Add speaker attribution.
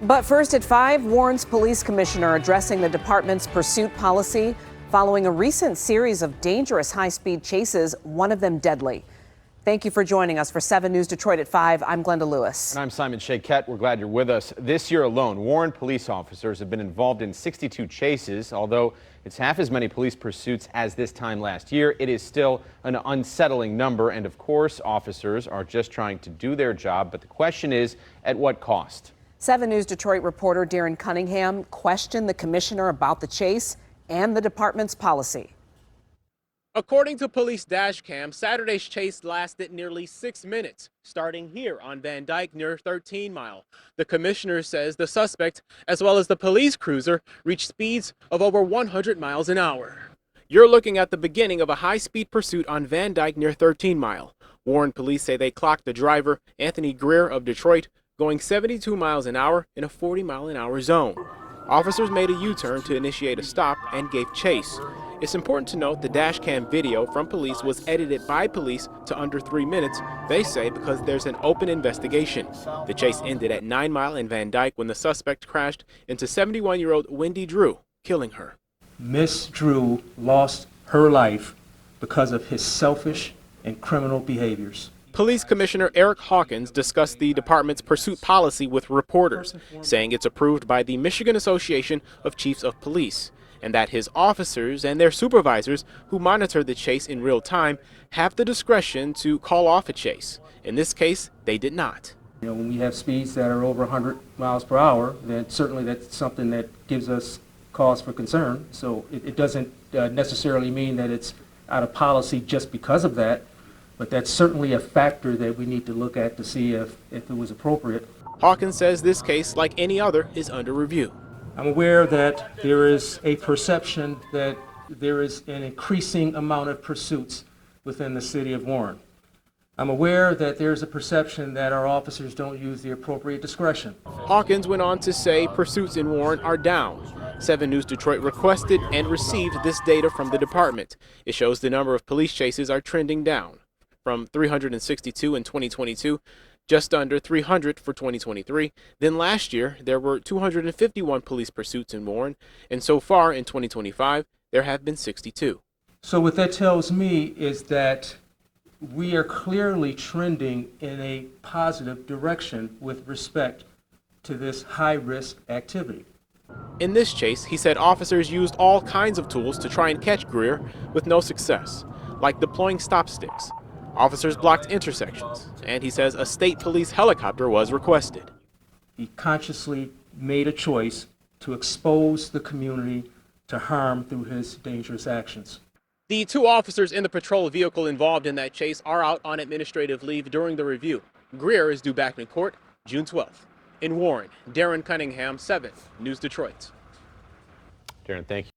Speaker 1: But first at 5, Warren's police commissioner addressing the department's pursuit policy following a recent series of dangerous high-speed chases, one of them deadly. Thank you for joining us for 7 News Detroit at 5. I'm Glenda Lewis.
Speaker 2: And I'm Simon Shaquette. We're glad you're with us. This year alone, Warren police officers have been involved in 62 chases. Although it's half as many police pursuits as this time last year, it is still an unsettling number. And of course, officers are just trying to do their job. But the question is, at what cost?
Speaker 1: 7 News Detroit reporter Darren Cunningham questioned the commissioner about the chase and the department's policy.
Speaker 3: According to police dash cam, Saturday's chase lasted nearly 6 minutes, starting here on Van Dyke near 13 Mile. The commissioner says the suspect, as well as the police cruiser, reached speeds of over 100 miles an hour. You're looking at the beginning of a high-speed pursuit on Van Dyke near 13 Mile. Warren police say they clocked the driver, Anthony Greer of Detroit, going 72 miles an hour in a 40-mile-an-hour zone. Officers made a U-turn to initiate a stop and gave chase. It's important to note the dashcam video from police was edited by police to under 3 minutes, they say, because there's an open investigation. The chase ended at 9 Mile and Van Dyke when the suspect crashed into 71-year-old Wendy Drew, killing her.
Speaker 4: Miss Drew lost her life because of his selfish and criminal behaviors.
Speaker 3: Police Commissioner Eric Hawkins discussed the department's pursuit policy with reporters, saying it's approved by the Michigan Association of Chiefs of Police, and that his officers and their supervisors who monitor the chase in real time have the discretion to call off a chase. In this case, they did not.
Speaker 4: When we have speeds that are over 100 miles per hour, then certainly that's something that gives us cause for concern. So it doesn't necessarily mean that it's out of policy just because of that, but that's certainly a factor that we need to look at to see if it was appropriate.
Speaker 3: Hawkins says this case, like any other, is under review.
Speaker 4: I'm aware that there is a perception that there is an increasing amount of pursuits within the city of Warren. I'm aware that there's a perception that our officers don't use the appropriate discretion.
Speaker 3: Hawkins went on to say pursuits in Warren are down. 7 News Detroit requested and received this data from the department. It shows the number of police chases are trending down from 362 in 2022, just under 300 for 2023. Then last year, there were 251 police pursuits in Warren, and so far in 2025, there have been 62.
Speaker 4: So what that tells me is that we are clearly trending in a positive direction with respect to this high-risk activity.
Speaker 3: In this chase, he said officers used all kinds of tools to try and catch Greer with no success, like deploying stop sticks. Officers blocked intersections, and he says a state police helicopter was requested.
Speaker 4: He consciously made a choice to expose the community to harm through his dangerous actions.
Speaker 3: The 2 officers in the patrol vehicle involved in that chase are out on administrative leave during the review. Greer is due back in court June 12th. In Warren, Darren Cunningham, 7 News Detroit.
Speaker 2: Darren, thank you.